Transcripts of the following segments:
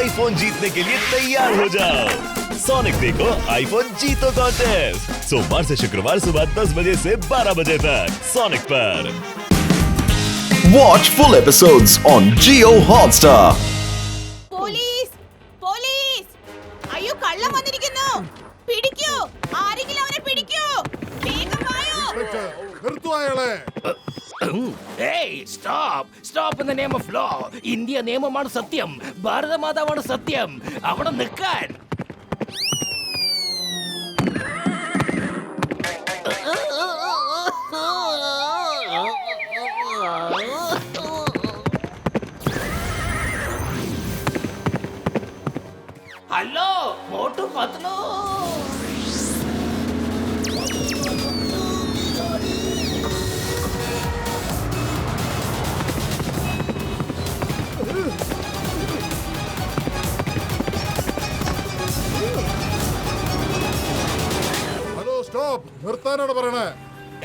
IPhone जीतने के लिए तैयार हो जाओ। सोनिक देखो आईफोन जीतो कॉन्टेस्ट सोमवार से शुक्रवार सुबह 10 बजे से 12 बजे तक सोनिक पर। Watch full episodes on Jio Hotstar. Police police അയ്യോ കള്ളം വന്നിരിക്കുന്നു പിടിക്കൂ ആരെങ്കിലും അവനെ പിടിക്കൂ വേഗം വായോ നിർത്തൂ അയാളെ. Hey, stop! Stop in the name of law. India നിയമമാണ് സത്യം, ഭാരതമാതാവാണ് സത്യം. അവിടെ നിൽക്കാൻ. Hello, Motu Patlu. Hello stop, നിർത്താനാണ് പറയണേ.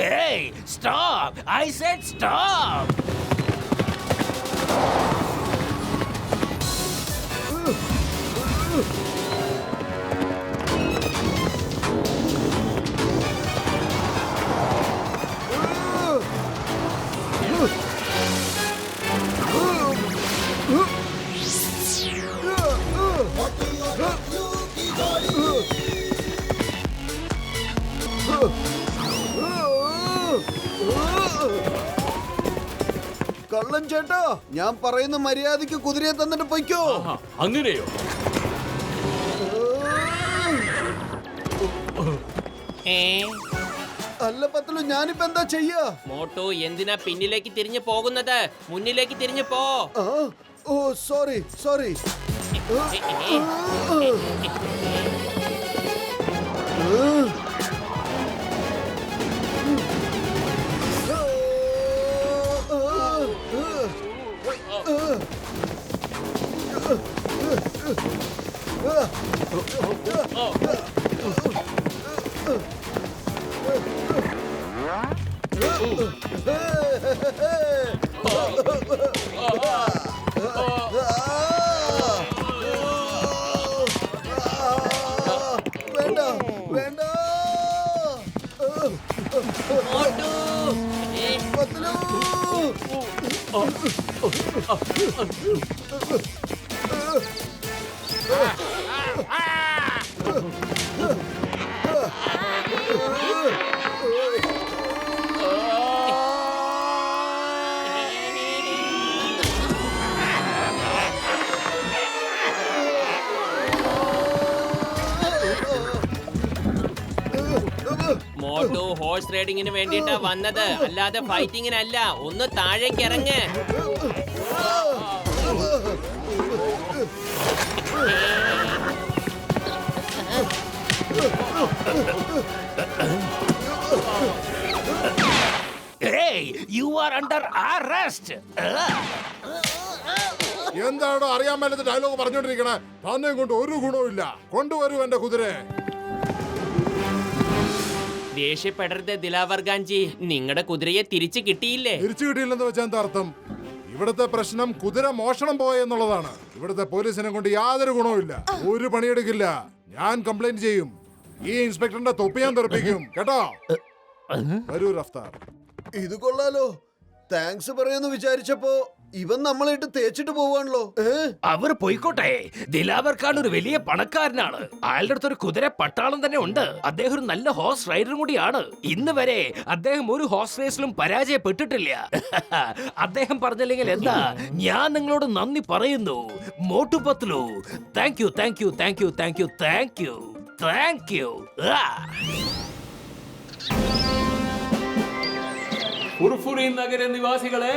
Hey, stop! I said stop! കള്ളൻ ചേട്ടാ, ഞാൻ പറയുന്ന മര്യാദയ്ക്ക് കുതിരയെ തന്നിട്ട് പൊയ്ക്കോ. അങ്ങനെയോ? അല്ല പത്തലു, ഞാനിപ്പോ എന്താ ചെയ്യാ? മോട്ടു എന്തിനാ പിന്നിലേക്ക് തിരിഞ്ഞു പോകുന്നത്? മുന്നിലേക്ക് തിരിഞ്ഞു പോ. ഓ സോറി സോറി. വേണ്ട വേണ്ട പത്തലു. മോട്ടു ഹോഴ്സ് റൈഡിങ്ങിന് വേണ്ടിയിട്ടാ വന്നത്, അല്ലാതെ ഫൈറ്റിങ്ങിനല്ല. ഒന്ന് താഴേക്ക് ഇറങ്ങ്. Hey, you are under arrest. എന്താണോ അറിയാൻ മേലത്തെ ഡയലോഗ് പറഞ്ഞോണ്ടിരിക്കണേ? തന്നെ കൊണ്ട് ഒരു ഗുണവുമില്ല. കൊണ്ടുവരൂ എന്റെ കുതിരയെ. ദേഷ്യപ്പെടരുത് ദിലാവർ ഗാഞ്ചി, നിങ്ങളുടെ കുതിരയെ തിരിച്ചു കിട്ടിയില്ലേ? തിരിച്ചു കിട്ടിയില്ലെന്ന് വെച്ചാൽ എന്താ അർത്ഥം? ഇവിടുത്തെ പ്രശ്നം കുതിര മോഷണം പോയെന്നുള്ളതാണ്. ഇവിടുത്തെ പോലീസിനെ കൊണ്ട് യാതൊരു ഗുണവുമില്ല. ഒരു പണിയെടുക്കില്ല. ഞാൻ കംപ്ലൈന്റ് ചെയ്യും. ഈ ഇൻസ്പെക്ടറിന്റെ തൊപ്പി ഞാൻ തെറിപ്പിക്കും, കേട്ടോ? വരൂ റഫ്താർ. ഇത് കൊള്ളാലോ. താങ്ക്സ് പറയാന്ന് വിചാരിച്ചപ്പോ ഇവൻ നമ്മളായിട്ട് തേച്ചിട്ട് പോവാണല്ലോ. അവർ പോയിക്കോട്ടെ. ദിലാവർ ഖാൻ ഒരു വലിയ പണക്കാരനാണ്. അയാളുടെ അടുത്തൊരു കുതിര പട്ടാളം തന്നെ ഉണ്ട്. അദ്ദേഹം ഒരു നല്ല ഹോഴ്സ് റൈഡറും കൂടിയാണ്. ഇന്ന് വരെ അദ്ദേഹം ഒരു ഹോഴ്സ് റേസിലും പരാജയപ്പെട്ടിട്ടില്ല. അദ്ദേഹം പറഞ്ഞില്ലെങ്കിൽ എന്താ, ഞാൻ നിങ്ങളോട് നന്ദി പറയുന്നു. Motu Patlu, thank you thank you thank you thank you thank you thank you. Furfuri നഗര നിവാസികളെ,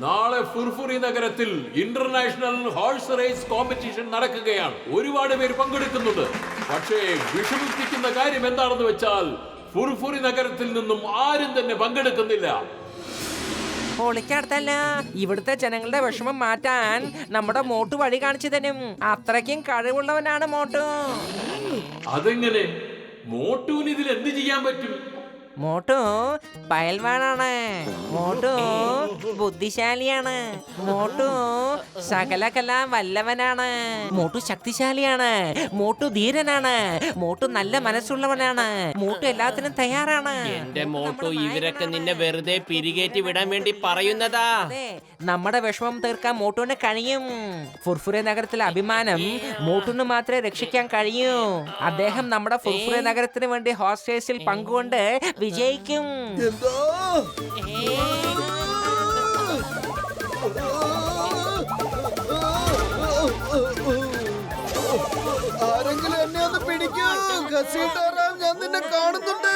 നാളെ ഫുർഫുറി നഗരത്തിൽ ഇന്റർനാഷണൽ ഹോഴ്സ് റേസ് കോമ്പറ്റീഷൻ നടക്കുകയാണ്. ഒരുപാട് പേര് പങ്കെടുക്കുന്നുണ്ട്. പക്ഷേ വിഷമിപ്പിക്കുന്ന കാര്യം എന്താണെന്ന് വെച്ചാൽ ഫുർഫുറി നഗരത്തിൽ നിന്നും ആരും തന്നെ പങ്കെടുക്കുന്നില്ല. പൊളിക്കടുത്തല്ല, ഇവിടുത്തെ ജനങ്ങളുടെ വിഷമം മാറ്റാൻ നമ്മുടെ മോട്ടു വഴി കാണിച്ചു തരും. അത്രയ്ക്കും കഴിവുള്ളവനാണ് മോട്ടു. അതെങ്ങനെ? മോട്ടൂന് ഇതിൽ എന്ത് ചെയ്യാൻ പറ്റും? മോട്ടു പയൽവാനാണ്. മോട്ടു ബുദ്ധിശാലിയാണ്. മോട്ടു സകല കലാ വല്ലവനാണ്. മോട്ടു ശക്തിശാലിയാണ്. മോട്ടു ധീരനാണ്. മോട്ടു നല്ല മനസ്സുള്ളവനാണ്. മോട്ടു എല്ലാത്തിനും തയ്യാറാണ്. എന്റെ മോട്ടു, ഇവരൊക്കെ നിന്നെ വെറുതെ പിരികേറ്റി വിടാൻ വേണ്ടി പറയുന്നതാ. അതെ, നമ്മുടെ വിഷമം തീർക്കാൻ മോട്ടുവിന് കഴിയും. ഫുർഫുറെ നഗരത്തിലെ അഭിമാനം മോട്ടുവിന് മാത്രമേ രക്ഷിക്കാൻ കഴിയൂ. അദ്ദേഹം നമ്മുടെ ഫുർഫുറെ നഗരത്തിന് വേണ്ടി ഹോർസ് റേസിൽ പങ്കുകൊണ്ട് വിജയിക്കും. എന്താ ആരെങ്കിലും എന്നെ ഒന്ന് പിടിക്കൂ. ഘസീട്ടാറാം, ഞാൻ നിന്നെ കാണുന്നുണ്ട്.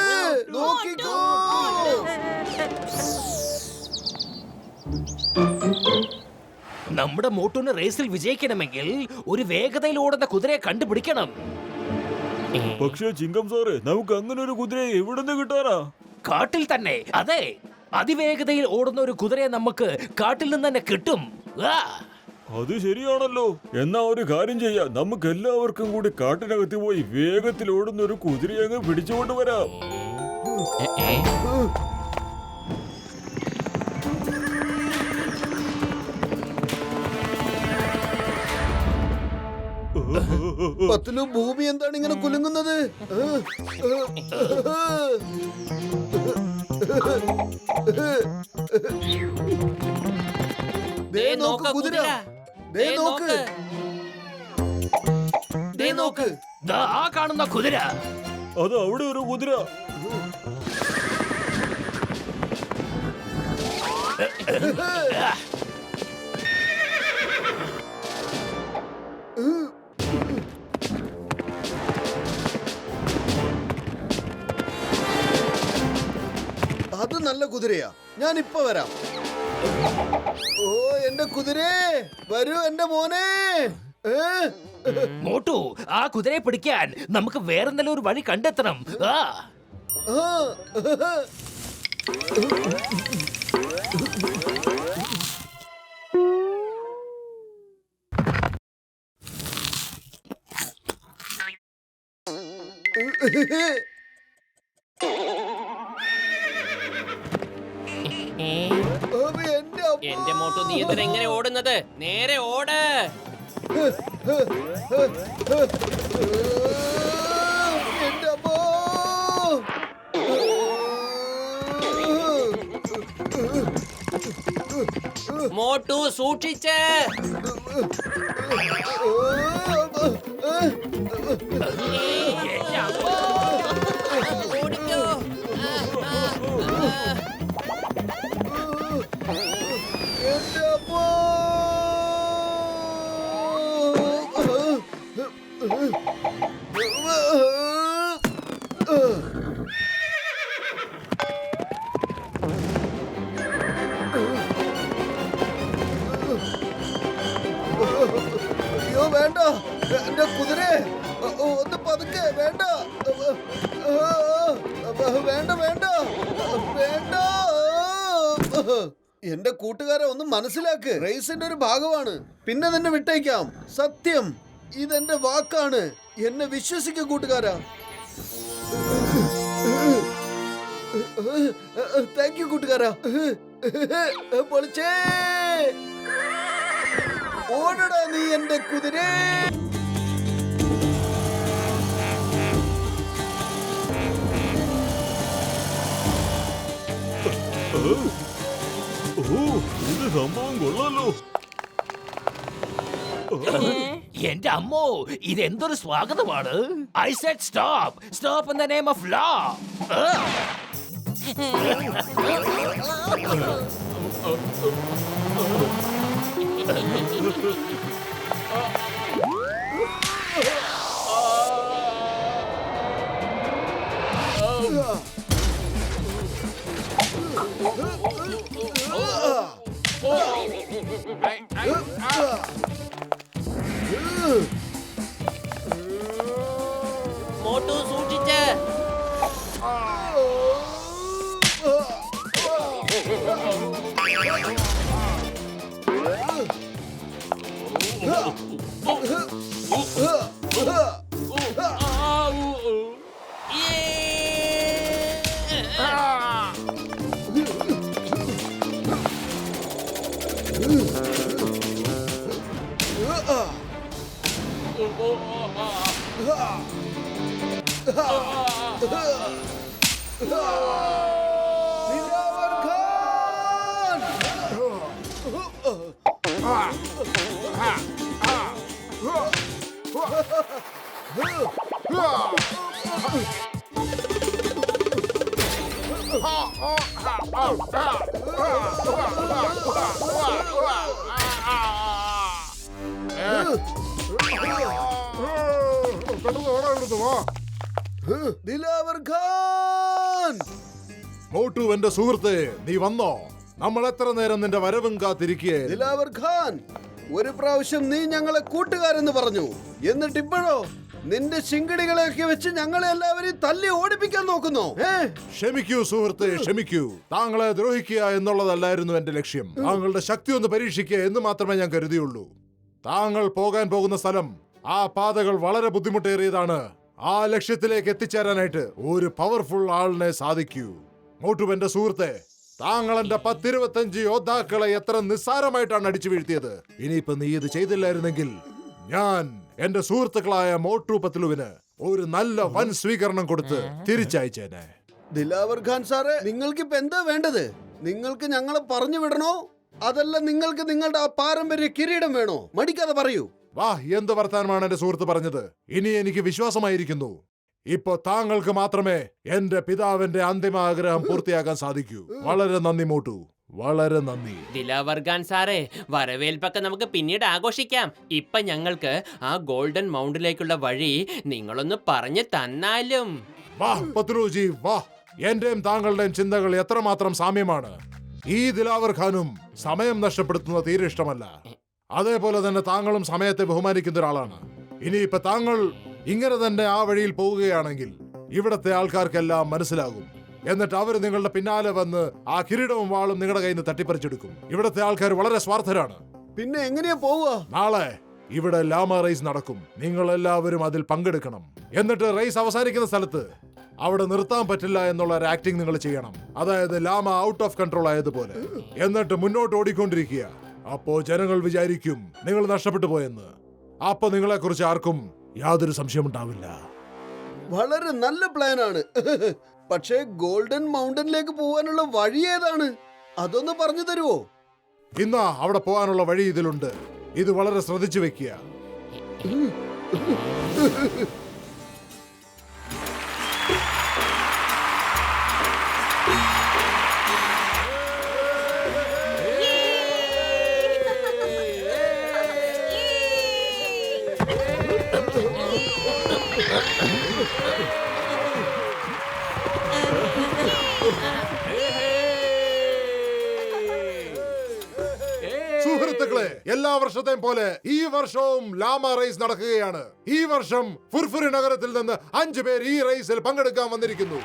നോക്കിക്കോ. നമ്മുടെ മോട്ടുവിന് റേസിൽ വിജയിക്കണമെങ്കിൽ ഒരു വേഗതയിൽ ഓടുന്ന കുതിരയെ കണ്ടുപിടിക്കണം. പക്ഷേ ചിങ്കം സാറ്, നമുക്ക് അങ്ങനെ ഒരു കുതിരയെ എവിടുന്ന് കിട്ടാനാ? കാട്ടിൽ തന്നെ. അതെ, അതിവേഗതയിൽ ഓടുന്ന ഒരു കുതിരയെ നമുക്ക് കാട്ടിൽ നിന്ന് തന്നെ കിട്ടും. അത് ശരിയാണല്ലോ. എന്നാ ഒരു കാര്യം ചെയ്യാം, നമുക്ക് എല്ലാവർക്കും കൂടി കാട്ടിനകത്ത് പോയി വേഗത്തിൽ ഓടുന്ന ഒരു കുതിരയെ അങ്ങ് പിടിച്ചുകൊണ്ട് വരാം. പത്തിലു, ഭൂമി എന്താണ് ഇങ്ങനെ കുലുങ്ങുന്നത്? ദേ നോക്ക് കുതിര. ദേ നോക്ക്. ദേ നോക്ക്. ദാ ആ കാണുന്ന കുതിര. അത് അവിടെ ഒരു കുതിര. അത് നല്ല കുതിരയാ. ഞാൻ ഇപ്പൊ വരാം. ഓ എന്റെ കുതിരേ, വരൂ എന്റെ മോനെ. മോട്ടു, ആ കുതിരയെ പിടിക്കാൻ നമുക്ക് വേറെന്തെങ്കിലും ഒരു വഴി കണ്ടെത്തണം. എന്റെ മോട്ടു, നീ എന്തിനാ എങ്ങനെ ഓടുന്നത്? നേരെ ഓട്. എന്റെ അമ്മോ. മോട്ടു സൂക്ഷിച്ച്. ഓടിക്കോ. എന്റെ അമ്മോ. അയ്യോ വേണ്ട, എന്റെ കുതിരേ, ഒന്ന് പതുക്കെ. വേണ്ട വേണ്ട വേണ്ട വേണ്ട. എന്റെ കൂട്ടുകാരെ ഒന്ന് മനസ്സിലാക്ക്. റേസിന്റെ ഒരു ഭാഗമാണ്. പിന്നെ നിന്നെ വിട്ടേക്കാം. സത്യം, ഇതെന്റെ വാക്കാണ്. എന്നെ വിശ്വസിക്ക കൂട്ടുകാരാ. താങ്ക് യു കൂട്ടുകാരാ. പൊളിച്ചേ. ഓടടാ നീ എന്റെ കുതിരേ. ഇത് സംഭവം കൊള്ളാലോ. എന്റെ അമ്മോ, ഇതെന്തൊരു സ്വാഗതമാണ്. I said stop. Stop in the name of law. Motu സൂക്ഷിച്ച്. ദിലാവർ ഖാൻ! ദിലാവർ ഖാൻ! മോട്ടു എന്റെ സുഹൃത്തെ, നീ വന്നോ? നമ്മൾ എത്ര നേരം നിന്റെ വരവും കാത്തിരിക്കേ. ദിലാവർ ഖാൻ, ഒരു പ്രാവശ്യം നീ ഞങ്ങളെ കൂട്ടുകാരെന്ന് പറഞ്ഞു, എന്നിട്ട് ഇപ്പോഴോ നിന്റെ ശിങ്കടികളെയൊക്കെ വെച്ച് ഞങ്ങളെ എല്ലാവരെയും തല്ലി ഓടിപ്പിക്കാൻ നോക്കുന്നു. ക്ഷമിക്കൂ സുഹൃത്തെ, ക്ഷമിക്കൂ. താങ്കളെ ദ്രോഹിക്കുക എന്നുള്ളതല്ലായിരുന്നു എന്റെ ലക്ഷ്യം. താങ്കളുടെ ശക്തി ഒന്ന് പരീക്ഷിക്കുക എന്ന് മാത്രമേ ഞാൻ കരുതിയുള്ളൂ. താങ്കൾ പോകാൻ പോകുന്ന സ്ഥലം, ആ പാതകൾ വളരെ ബുദ്ധിമുട്ടേറിയതാണ്. ആ ലക്ഷ്യത്തിലേക്ക് എത്തിച്ചേരാനായിട്ട് ഒരു പവർഫുൾ ആളിനെ സാധിക്കൂ. മോട്ടു എന്റെ സുഹൃത്തെ, താങ്കൾ എന്റെ 10-25 യോദ്ധാക്കളെ എത്ര നിസ്സാരമായിട്ടാണ് അടിച്ചു വീഴ്ത്തിയത്. ഇനിയിപ്പോ നീ ഇത് ചെയ്തില്ലായിരുന്നെങ്കിൽ ഞാൻ എന്റെ സുഹൃത്തുക്കളായ മോട്ടു പത്ലുവിന് ഒരു നല്ല വൻ സ്വീകരണം കൊടുത്ത് തിരിച്ചയച്ചേനെ. ദിലാവർ ഖാൻ സാറേ, നിങ്ങൾക്ക് ഇപ്പൊ എന്താ വേണ്ടത്? നിങ്ങൾക്ക് ഞങ്ങളെ പറഞ്ഞു വിടണോ, അതല്ല നിങ്ങൾക്ക് നിങ്ങളുടെ ആ പാരമ്പര്യ കിരീടം വേണോ? മടിക്കാതെ പറയൂ. വാ, എന്ത് വർത്താനമാണ് എന്റെ സുഹൃത്ത് പറഞ്ഞത്. ഇനി എനിക്ക് വിശ്വാസമായിരിക്കുന്നു. ഇപ്പൊ താങ്കൾക്ക് മാത്രമേ എന്റെ പിതാവിന്റെ അന്തിമ ആഗ്രഹം പൂർത്തിയാക്കാൻ സാധിക്കൂ. വളരെ നന്ദി മോട്ടു, വളരെ നന്ദി. ദിലാവർ ഖാൻ സാറേ, വരവേൽപ്പൊക്കെ നമുക്ക് പിന്നീട് ആഘോഷിക്കാം. ഇപ്പൊ ഞങ്ങൾക്ക് ആ ഗോൾഡൻ മൗണ്ടിലേക്കുള്ള വഴി നിങ്ങളൊന്ന് പറഞ്ഞു തന്നാലും. വാ പത്ലൂജി, വാ. എന്റെയും താങ്കളുടെയും ചിന്തകൾ എത്രമാത്രം സാമ്യമാണ്. ഈ ദിലാവർ ഖാനും സമയം നഷ്ടപ്പെടുത്തുന്നത് തീരെ ഇഷ്ടമല്ല. അതേപോലെ തന്നെ താങ്കളും സമയത്തെ ബഹുമാനിക്കുന്ന ഒരാളാണ്. ഇനിയിപ്പൊ താങ്കൾ ഇങ്ങനെ തന്നെ ആ വഴിയിൽ പോവുകയാണെങ്കിൽ ഇവിടത്തെ ആൾക്കാർക്കെല്ലാം മനസ്സിലാകും. എന്നിട്ട് അവർ നിങ്ങളുടെ പിന്നാലെ വന്ന് ആ കിരീടവും വാളും നിങ്ങളുടെ കയ്യിൽ നിന്ന് തട്ടിപ്പറിച്ചെടുക്കും. ഇവിടത്തെ ആൾക്കാർ വളരെ സ്വാർത്ഥരാണ്. പിന്നെ എങ്ങനെയാ പോവുക? നാളെ ഇവിടെ ലാമ റേസ് നടക്കും. നിങ്ങൾ എല്ലാവരും അതിൽ പങ്കെടുക്കണം. എന്നിട്ട് റേസ് അവസാനിക്കുന്ന സ്ഥലത്ത് അവിടെ നിർത്താൻ പറ്റില്ല എന്നുള്ള ഒരു ആക്ടിങ് നിങ്ങൾ ചെയ്യണം. അതായത് ലാമ ഔട്ട് ഓഫ് കൺട്രോൾ ആയതുപോലെ. എന്നിട്ട് മുന്നോട്ട് ഓടിക്കൊണ്ടിരിക്കുക. അപ്പോ ജനങ്ങൾ വിചാരിക്കും നിങ്ങൾ നഷ്ടപ്പെട്ടു പോയെന്ന്. അപ്പൊ നിങ്ങളെ കുറിച്ച് ആർക്കും യാതൊരു സംശയമുണ്ടാവില്ല. വളരെ നല്ല പ്ലാനാണ്. പക്ഷേ ഗോൾഡൻ മൗണ്ടനിലേക്ക് പോവാനുള്ള വഴി ഏതാണ്? അതൊന്ന് പറഞ്ഞു തരുവോ? ഇന്നാ അവിടെ പോകാനുള്ള വഴി ഇതിലുണ്ട്. ഇത് വളരെ ശ്രദ്ധിച്ചു വെക്കുക. സുഹൃത്തുക്കളെ, എല്ലാ വർഷത്തെയും പോലെ ഈ വർഷവും ലാമ റേസ് നടക്കുകയാണ്. ഈ വർഷം ഫുർഫുറി നഗരത്തിൽ നിന്ന് 5 പേർ ഈ റേസിൽ പങ്കെടുക്കാൻ വന്നിരിക്കുന്നു.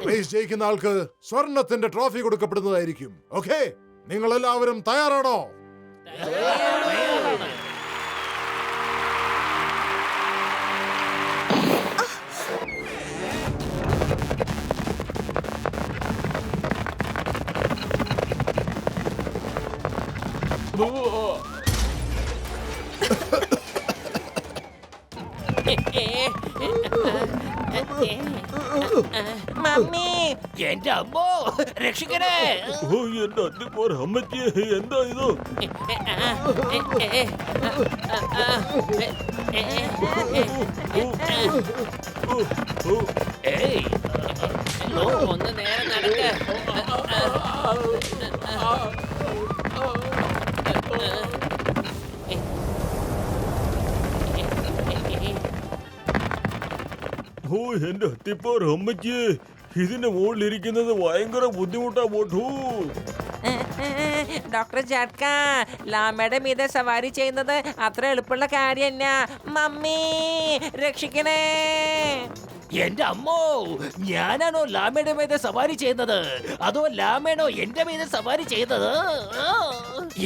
റേസ് ജയിക്കുന്ന ആൾക്ക് സ്വർണത്തിന്റെ ട്രോഫി കൊടുക്കപ്പെടുന്നതായിരിക്കും. ഓക്കെ, നിങ്ങൾ എല്ലാവരും തയ്യാറാണോ? മമ്മി, എന്റെ അമ്മോ, രക്ഷിക്കണേ. ഓ എന്റെ അത്തിപ്പോർ അമ്മച്ചിയെ, എന്താ ഇത്? ഏയ്, ഒന്ന് നേരെ നടക്ക. ഓ എന്റെ അത്തിപ്പോർ അമ്മച്ചിയെ, ഇതിന്റെ മുകളിലിരിക്കുന്നത് ഭയങ്കര ബുദ്ധിമുട്ടാ പോട്ടു. ഡോക്ടർ ജാഡ്ക, ലാമയുടെ മീതെ സവാരി ചെയ്യുന്നത് അത്ര എളുപ്പമുള്ള കാര്യമല്ല. മമ്മി, രക്ഷിക്കണേ. എന്റെ അമ്മോ, ഞാനാണോ ലാമയുടെ മീതെ സവാരി ചെയ്യുന്നത്, അതോ ലാമയാണോ എന്റെ മീതെ സവാരി ചെയ്യുന്നത്?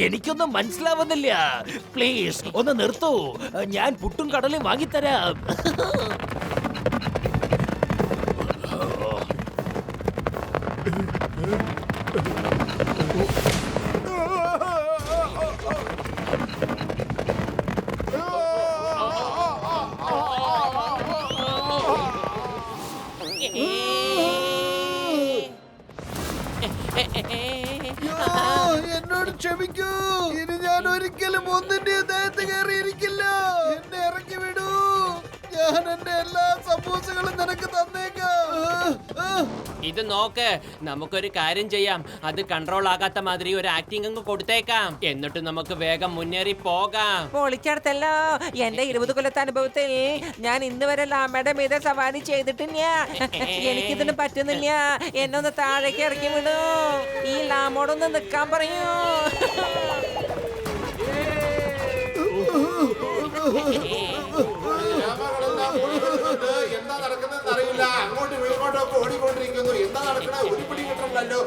എനിക്കൊന്നും മനസ്സിലാവുന്നില്ല. പ്ലീസ് ഒന്ന് നിർത്തൂ, ഞാൻ പുട്ടും കടലും വാങ്ങിത്തരാം. എന്നോട് ക്ഷമിക്കൂ. ഇനി ഞാൻ ഒരിക്കലും ഒന്നിന്റെ ദേഹത്ത് കയറിയിരിക്കില്ല. എന്നെ ഇറക്കി വിടൂ. ഞാൻ എന്റെ എല്ലാ സമൂസകളും നിനക്ക് തന്നേക്കാം. ഇത് നോക്ക്, നമുക്കൊരു കാര്യം ചെയ്യാം. അത് കൺട്രോൾ ആകാത്ത മാതിരി ഒരു ആക്ടിംഗ് അങ്ങ് കൊടുത്തേക്കാം. എന്നിട്ട് നമുക്ക് വേഗം മുന്നേറി പോകാം. പൊളിച്ചെടുത്തല്ലോ. എന്റെ 20 കൊല്ലത്തെ അനുഭവത്തിൽ ഞാൻ ഇന്ന് വരെ ലാമയുടെ മീതെ സവാരി ചെയ്തിട്ടില്ല. എനിക്കിതിന് പറ്റുന്നില്ല. എന്നെ ഒന്ന് താഴേക്ക് ഇറക്കി വിടൂ. ഈ ലാമോടൊന്ന് നിക്കാൻ പറയൂ. എന്താ നടക്കുന്നത് അറിയില്ല. അങ്ങോട്ടും ഇങ്ങോട്ടൊക്കെ ഓടിക്കൊണ്ടിരിക്കുന്നു. എന്താ നടക്കണ ഒരു പിടി കിട്ടണല്ലോ.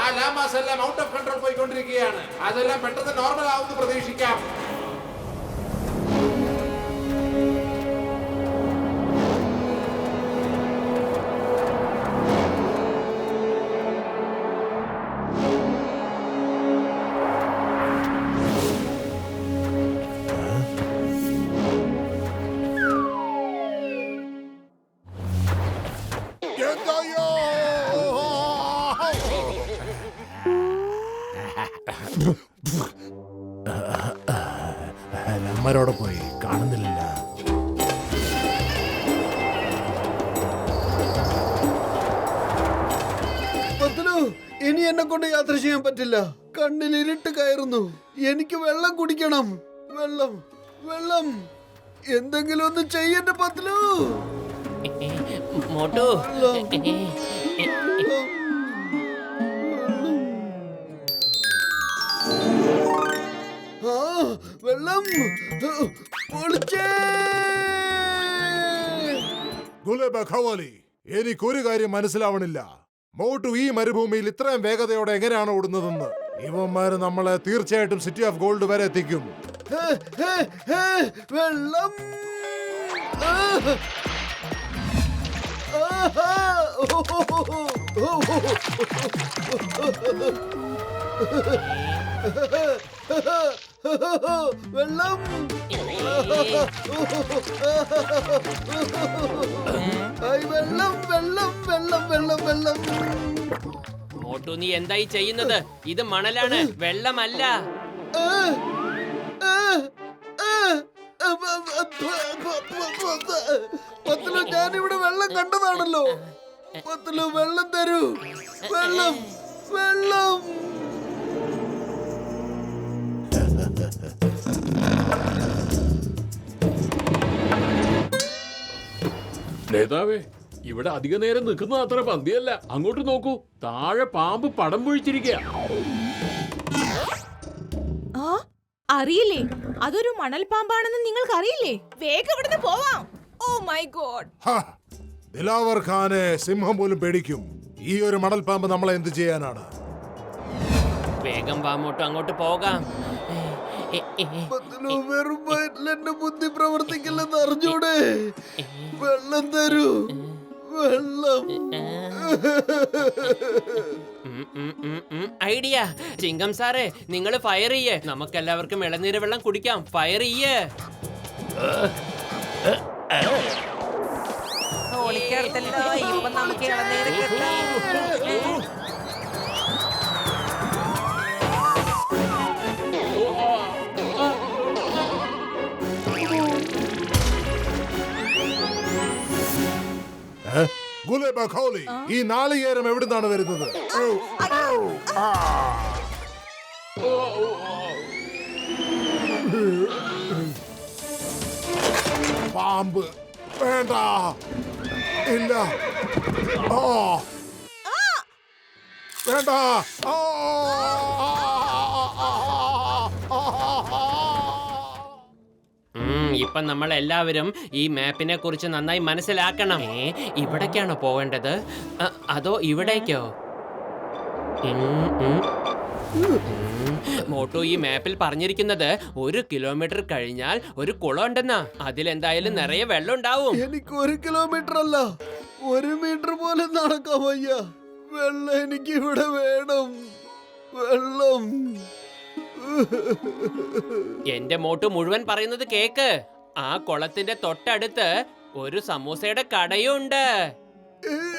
ആ ലാമാസ് എല്ലാം ഔട്ട് ഓഫ് കൺട്രോൾ പോയിക്കൊണ്ടിരിക്കുകയാണ്. അതെല്ലാം പെട്ടെന്ന് നോർമൽ ആവുമെന്ന് പ്രതീക്ഷിക്കാം. അമ്മരോടെ പോയി കാണുന്നില്ല. ഇനി എന്നെ കൊണ്ട് യാത്ര ചെയ്യാൻ പറ്റില്ല. കണ്ണിൽ ഇരുട്ട് കയറുന്നു. എനിക്ക് വെള്ളം കുടിക്കണം. വെള്ളം, വെള്ളം, എന്തെങ്കിലും ഒന്ന് ചെയ്യണ്ട പത്ലു. മോട്ടു, വെള്ളം എനിക്കൊരു കാര്യം മനസ്സിലാവണില്ല. മോട്ടു ഈ മരുഭൂമിയിൽ ഇത്രയും വേഗതയോടെ എങ്ങനെയാണ് ഓടുന്നതെന്ന്. ഇവന്മാര് നമ്മളെ തീർച്ചയായിട്ടും സിറ്റി ഓഫ് ഗോൾഡ് വരെ എത്തിക്കും. വെള്ളം, വെള്ളം, വെള്ളം, വെള്ളം, വെള്ളം, വെള്ളം, വെള്ളം. മോട്ടു, നീ എന്തായി ചെയ്യുന്നത്? ഇത് മണലാണ്, വെള്ളമല്ല. പത്ലു, ഞാനിവിടെ വെള്ളം കണ്ടതാണല്ലോ. പത്ലു, വെള്ളം തരൂ. വെള്ളം, വെള്ളം. നേതാവേ, ഇവിടെ അധിക നേരം നിൽക്കുന്നത് അത്ര പന്തിയല്ല. അങ്ങോട്ട് നോക്കൂ, താഴെ പാമ്പ് പടം പൊഴിച്ചിരിക്കുക. അറിയില്ലേ, അതൊരു മണൽ പാമ്പാണെന്ന് നിങ്ങൾക്ക് അറിയില്ലേ? വേഗം ഇവിടുന്ന് പോവാം. Oh my God. ദിലാവർ ഖാനെ സിംഹം പോലും പേടിക്കും. ഈ ഒരു മണൽ പാമ്പ് നമ്മളെ എന്ത് ചെയ്യാനാണ്? വേഗം വാ മോട്ടു, അങ്ങോട്ട് പോകാം. വെറും വയറ്റിൽ എന്റെ ബുദ്ധി പ്രവർത്തിക്കില്ലെന്ന് അറിഞ്ഞൂടെ? വെള്ളം തരൂ. വെള്ളം. ഐഡിയ. ചിങ്കം സാറേ, നിങ്ങൾ ഫയർ ചെയ്യേ. നമുക്കെല്ലാവർക്കും ഇളനീര് വെള്ളം കുടിക്കാം. ഫയർ ചെയ്യേ. പൊളിച്ചെടുത്തല്ലോ. ഇപ്പൊ നമുക്ക് ഇളനീര് കിട്ടാം. ഈ നാളികേരം എവിടുന്നാണ് വരുന്നത്? പാമ്പ് വേണ്ട. ഇല്ല, വേണ്ട. ഇപ്പൊ നമ്മൾ എല്ലാവരും ഈ മാപ്പിനെ കുറിച്ച് നന്നായി മനസ്സിലാക്കണം. ഇവിടേക്കാണോ പോവേണ്ടത്, അതോ ഇവിടേക്കോ? മോട്ടു, ഈ മാപ്പിൽ പറഞ്ഞിരിക്കുന്നത് 1 കിലോമീറ്റർ കഴിഞ്ഞാൽ ഒരു കുളം ഉണ്ടെന്നാ. അതിലെന്തായാലും നിറയെ വെള്ളം ഉണ്ടാവും. എനിക്ക് 1 കിലോമീറ്റർ അല്ല, 1 മീറ്റർ പോലും നടക്കാൻ വയ്യ. വെള്ളം എനിക്ക് ഇവിടെ വേണം. വെള്ളം. എന്റെ മോട്ടു മുഴുവൻ പറയുന്നത് കേക്ക്. ആ കുളത്തിന്റെ തൊട്ടടുത്ത് ഒരു സമൂസയുടെ കടയുണ്ട്.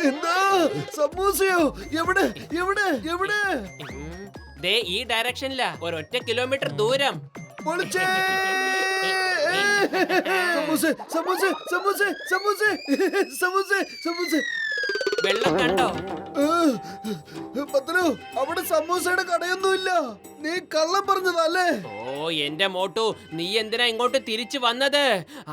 എന്താ സമൂസയോ? എവിടെ എവിടെ എവിടെ? ദേ ഈ ഡയറക്ഷനിലാ, 1 കിലോമീറ്റർ ദൂരം. പൊളിച്ചേ. സമൂസ സമൂസ സമൂസ സമൂസ സമൂസ സമൂസ. വെള്ളം കണ്ടോ? പത്രു, അവിടെ സമൂസയുടെ കടയൊന്നുമില്ല. നീ കള്ളം പറഞ്ഞതല്ലേ? ഓ എന്റെ മോട്ടു, നീ എന്തിനാ ഇങ്ങോട്ട് തിരിച്ചു വന്നത്?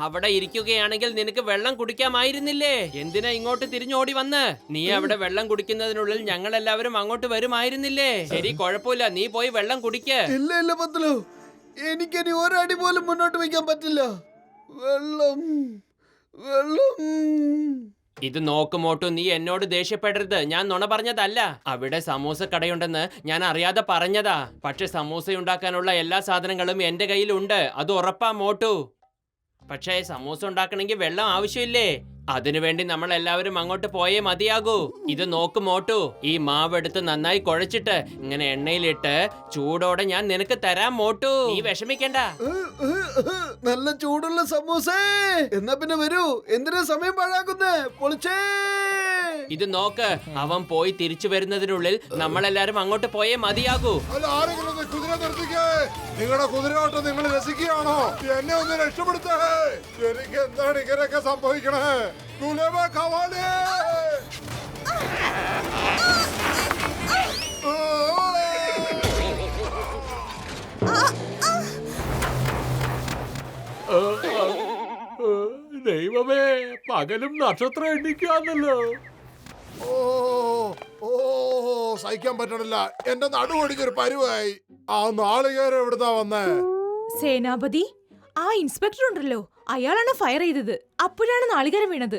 അവിടെ ഇരിക്കുകയാണെങ്കിൽ നിനക്ക് വെള്ളം കുടിക്കാമായിരുന്നില്ലേ? എന്തിനാ ഇങ്ങോട്ട് തിരിഞ്ഞോടി വന്ന്? നീ അവിടെ വെള്ളം കുടിക്കുന്നതിനുള്ളിൽ ഞങ്ങൾ എല്ലാവരും അങ്ങോട്ട് വരുമായിരുന്നില്ലേ? ശരി, കുഴപ്പമില്ല, നീ പോയി വെള്ളം കുടിക്ക്. ഇല്ല ഇല്ല പത്രു, എനിക്കിനി ഒരടി പോലും മുന്നോട്ട് വയ്ക്കാൻ പറ്റില്ല. വെള്ളം വെള്ളം. ഇത് നോക്ക് മോട്ടു, നീ എന്നോട് ദേഷ്യപ്പെടരുത്. ഞാൻ നുണ പറഞ്ഞതല്ല. അവിടെ സമൂസ കടയുണ്ടെന്ന് ഞാൻ അറിയാതെ പറഞ്ഞതാ. പക്ഷെ സമൂസ ഉണ്ടാക്കാനുള്ള എല്ലാ സാധനങ്ങളും എന്റെ കയ്യിലുണ്ട്, അത് ഉറപ്പാ മോട്ടു. പക്ഷേ സമൂസ ഉണ്ടാക്കണമെങ്കിൽ വെള്ളം ആവശ്യമില്ലേ? അതിനുവേണ്ടി നമ്മൾ എല്ലാവരും അങ്ങോട്ട് പോയേ മതിയാകൂ. ഇത് നോക്ക് മോട്ടു, ഈ മാവെടുത്ത് നന്നായി കുഴച്ചിട്ട് ഇങ്ങനെ എണ്ണയിലിട്ട് ചൂടോടെ ഞാൻ നിനക്ക് തരാം മോട്ടു. നീ വിഷമിക്കണ്ട. നല്ല ചൂടുള്ള സമൂസേ. എന്നാ പിന്നെ വരൂ, എന്തിനാ സമയം പാഴാക്കുന്നേ? പൊളിച്ചേ. ഇത് നോക്ക്, അവൻ പോയി തിരിച്ചു വരുന്നതിനുള്ളിൽ നമ്മളെല്ലാരും അങ്ങോട്ട് പോയേ മതിയാകൂ. കുതിര നിർത്തിക്കേ. നിങ്ങളുടെ കുതിരയോട്ടം നിങ്ങൾ രസിക്കുകയാണോ? എന്നെ ഒന്ന് രക്ഷപ്പെടുത്തേ. എനിക്ക് എന്താണ് ഇങ്ങനെയൊക്കെ സംഭവിക്കണേ? ഗുലേബ ഖവാലി. ദൈവമേ, പകലും നക്ഷത്രം എണ്ണിക്കാന്നല്ലോ. ഓ ഓ സഹിക്കാൻ പറ്റണില്ല. എന്റെ നടു ഒടിഞ്ഞൊരു പരുവായി. ആ നാളികേരം എവിടുന്നാ വന്നേ? സേനാപതി, ആ ഇൻസ്പെക്ടർ ഉണ്ടല്ലോ, അയാളാണ് ഫയർ ചെയ്തത്. അപ്പോഴാണ് നാളികേരം വീണത്.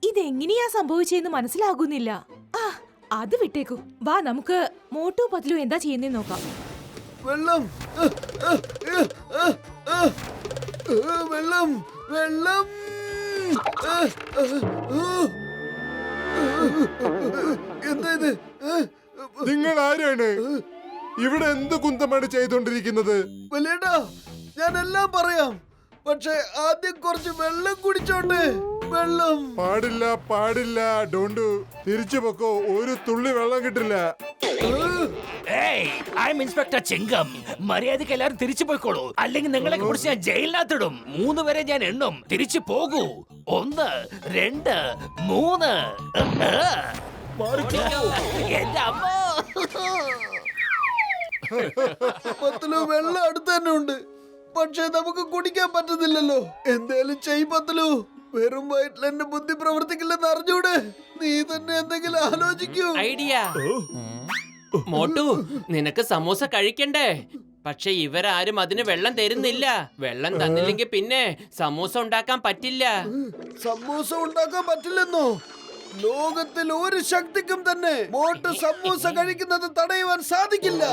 ഇതെങ്ങനെയാ സംഭവിച്ചതെന്ന് മനസ്സിലാകുന്നില്ല. ആ അത് വിട്ടേക്കൂ. വാ, നമുക്ക് മോട്ടു പത്ലു എന്താ ചെയ്യുന്നതെന്ന് നോക്കാം. വെള്ളം വെള്ളം വെള്ളം. എന്താ ഇത്? നിങ്ങൾ ആരാണ്? ഇവിടെ എന്ത് കുന്തമാണ് ചെയ്തോണ്ടിരിക്കുന്നത്? വലിയേട്ടാ, ഞാൻ എല്ലാം പറയാം. പക്ഷെ ആദ്യം കുറച്ച് വെള്ളം കുടിച്ചോട്ടെ. വെള്ളം. പാടില്ല പാടില്ല. ഡോണ്ടു, തിരിച്ചു പൊക്കോ. ഒരു തുള്ളി വെള്ളം കിട്ടില്ല. ഇൻസ്പെക്ടർ ചെങ്കം, മര്യാദക്ക് എല്ലാരും തിരിച്ചു പോയിക്കോളൂ, അല്ലെങ്കിൽ നിങ്ങളെ കുറിച്ച് ഞാൻ ജയിലിനകത്തിടും. 3 വരെ ഞാൻ എണ്ണും. തിരിച്ചു പോകൂ. 1 2 3. എന്റെ അമ്മ. പത്തലു, വെള്ളം അടുത്ത് തന്നെ ഉണ്ട്. പക്ഷെ നമുക്ക് കുടിക്കാൻ പറ്റുന്നില്ലല്ലോ. എന്തേലും ചെയ് പത്തലു. വെറും വയറ്റിൽ എന്റെ ബുദ്ധി പ്രവർത്തിക്കില്ലെന്ന് അറിഞ്ഞൂടെ? നീ തന്നെ എന്തെങ്കിലും ആലോചിക്കൂ. ഐഡിയ. മോട്ടു, നിനക്ക് സമൂസ കഴിക്കണ്ടേ? പക്ഷെ ഇവരാരും അതിന് വെള്ളം തരുന്നില്ല. വെള്ളം തന്നില്ലെങ്കിൽ പിന്നെ സമൂസ ഉണ്ടാക്കാൻ പറ്റില്ല. സമൂസ ഉണ്ടാക്കാൻ പറ്റില്ലെന്നോ? ലോകത്തിൽ ഒരു ശക്തിക്കും തന്നെ മോട്ട് സമൂസ കഴിക്കുന്നത് തടയുവാൻ സാധിക്കില്ല.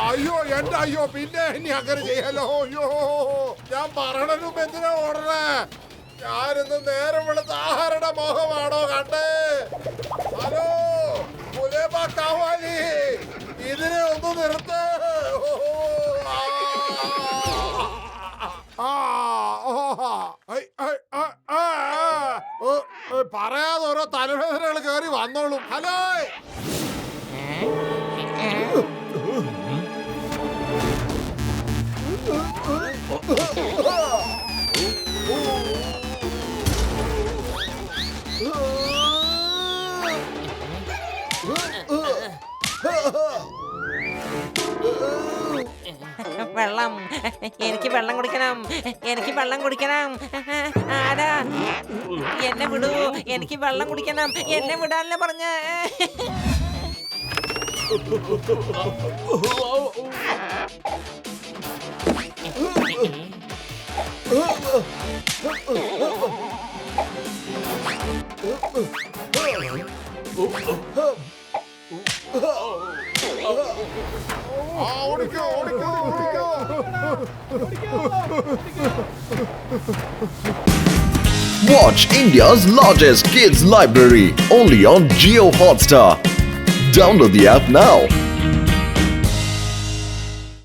അയ്യോ എന്റെ അയ്യോ, പിന്നെ ഇനി അങ്ങനെ ചെയ്യാലോ? അയ്യോ, ഞാൻ പറയണതിന് മുമ്പ് എന്തിനാ ഓടണേ? ഞാനിന്ന് നേരം വെളുത്ത ആഹാരയുടെ മോഹമാണോ കണ്ടേ? ഹലോ ഗുലേബ ഖവാലി, ഇതിനെ ഒന്ന് നിർത്ത്. പറയാതെ ഓരോ തലവേദനകൾ കയറി വന്നോളും. ഹലോ വെള്ളം, എനിക്ക് വെള്ളം കുടിക്കണം, എനിക്ക് വെള്ളം കുടിക്കണം. ആരാ? എന്നെ വിടൂ, എനിക്ക് വെള്ളം കുടിക്കണം. എന്നെ വിടാനല്ലേ പറഞ്ഞ. Watch India's largest kids library only on Jio Hotstar. Download the app now.